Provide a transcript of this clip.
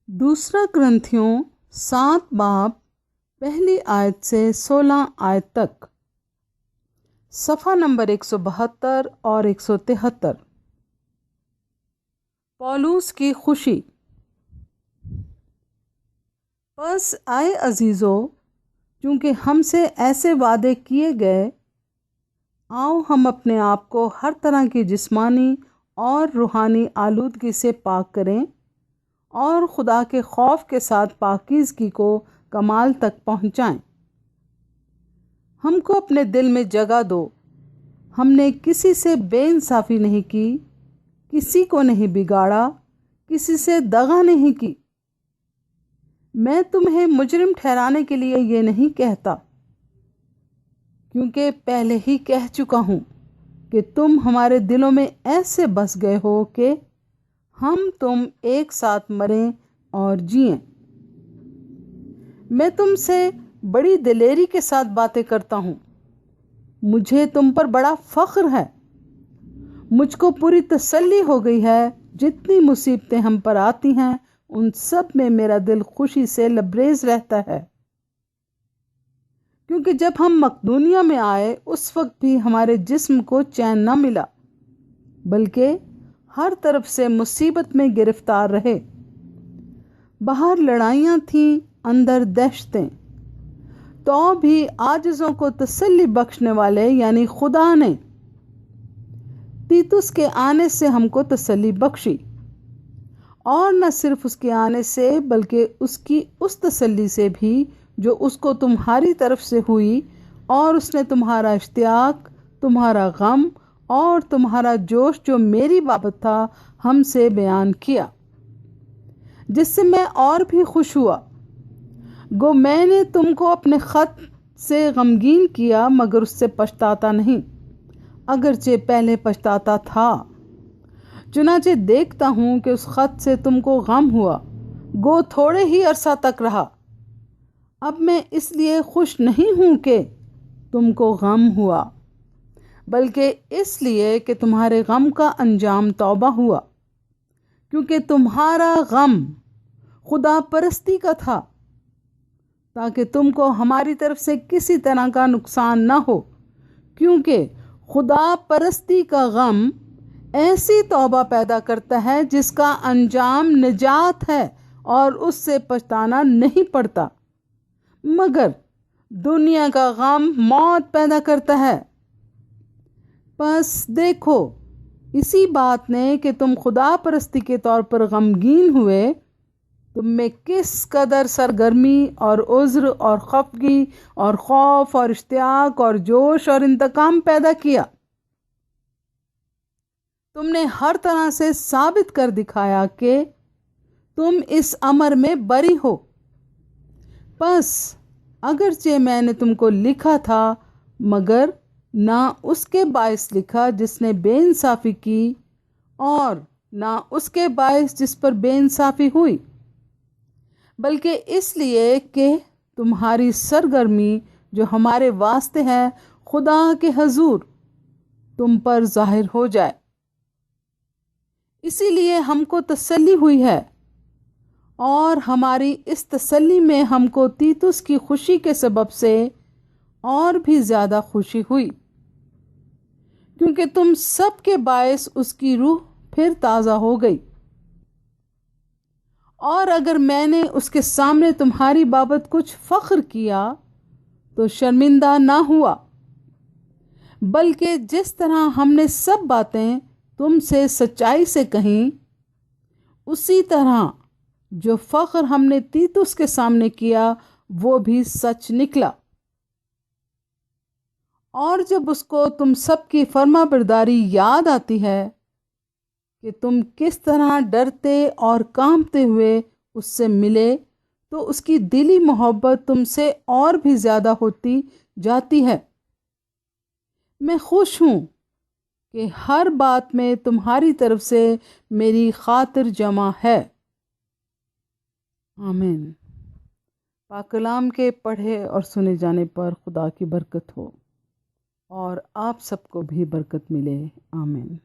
दूसरा ग्रंथियों 7 बाब पहली आयत से 16 आयत तक, सफ़ा नंबर 172 और 173। पौलुस की खुशी। बस आए अजीज़ों, चूँकि हमसे ऐसे वादे किए गए, आओ हम अपने आप को हर तरह की जिस्मानी और रूहानी आलूदगी से पाक करें और खुदा के खौफ के साथ पाकीज़गी को कमाल तक पहुँचाएं। हमको अपने दिल में जगह दो। हमने किसी से बेइंसाफ़ी नहीं की, किसी को नहीं बिगाड़ा, किसी से दगा नहीं की। मैं तुम्हें मुजरिम ठहराने के लिए ये नहीं कहता, क्योंकि पहले ही कह चुका हूँ कि तुम हमारे दिलों में ऐसे बस गए हो कि हम तुम एक साथ मरें और जिएं। मैं तुमसे बड़ी दिलेरी के साथ बातें करता हूँ। मुझे तुम पर बड़ा फ़ख्र है। मुझको पूरी तसल्ली हो गई है। जितनी मुसीबतें हम पर आती हैं, उन सब में मेरा दिल खुशी से लबरेज रहता है, क्योंकि जब हम मकदूनिया में आए उस वक्त भी हमारे जिस्म को चैन न मिला, बल्कि हर तरफ से मुसीबत में गिरफ्तार रहे। बाहर लड़ाइयाँ थीं, अंदर दहशतें, तो भी आजिज़ों को तसल्ली बख्शने वाले यानी खुदा ने तीतुस के आने से हमको तसल्ली बख्शी, और न सिर्फ उसके आने से बल्कि उसकी उस तसल्ली से भी जो उसको तुम्हारी तरफ से हुई, और उसने तुम्हारा इश्तियाक, तुम्हारा गम और तुम्हारा जोश जो मेरी बाबत था हमसे बयान किया, जिससे मैं और भी खुश हुआ। गो मैंने तुमको अपने ख़त से गमगीन किया, मगर उससे पछताता नहीं, अगरचे पहले पछताता था। चुनाचे देखता हूँ कि उस ख़त से तुमको गम हुआ, गो थोड़े ही अरसा तक रहा। अब मैं इसलिए खुश नहीं हूँ कि तुमको गम हुआ, बल्कि इसलिए कि तुम्हारे गम का अंजाम तौबा हुआ, क्योंकि तुम्हारा गम खुदा परस्ती का था, ताकि तुमको हमारी तरफ से किसी तरह का नुकसान ना हो, क्योंकि खुदा परस्ती का गम ऐसी तौबा पैदा करता है जिसका अंजाम निजात है और उससे पछताना नहीं पड़ता, मगर दुनिया का गम मौत पैदा करता है। बस देखो, इसी बात ने कि तुम खुदा परस्ती के तौर पर गमगीन हुए, तुम में किस कदर सरगर्मी और उज़्र और खफगी और खौफ और इश्तियाक और जोश और इंतकाम पैदा किया। तुमने हर तरह से साबित कर दिखाया कि तुम इस अमर में बरी हो। बस अगरचे मैंने तुमको लिखा था, मगर ना उसके बायस लिखा जिसने बेइंसाफ़ी की, और ना उसके बायस जिस पर बेइंसाफ़ी हुई, बल्कि इसलिए कि तुम्हारी सरगर्मी जो हमारे वास्ते है खुदा के हजूर तुम पर जाहिर हो जाए। इसीलिए हमको तसल्ली हुई है, और हमारी इस तसल्ली में हमको तीतुस की खुशी के सबब से और भी ज़्यादा खुशी हुई, क्योंकि तुम सब के बायस उसकी रूह फिर ताज़ा हो गई। और अगर मैंने उसके सामने तुम्हारी बाबत कुछ फ़ख्र किया तो शर्मिंदा ना हुआ, बल्कि जिस तरह हमने सब बातें तुमसे सच्चाई से कहीं, उसी तरह जो फ़ख्र हमने तीतुस के सामने किया वो भी सच निकला। और जब उसको तुम सबकी फर्माबरदारी याद आती है कि तुम किस तरह डरते और कांपते हुए उससे मिले, तो उसकी दिली मोहब्बत तुमसे और भी ज़्यादा होती जाती है। मैं खुश हूँ कि हर बात में तुम्हारी तरफ से मेरी खातिर जमा है। आमीन। पाक कलाम के पढ़े और सुने जाने पर खुदा की बरकत हो और आप सबको भी बरकत मिले। आमीन।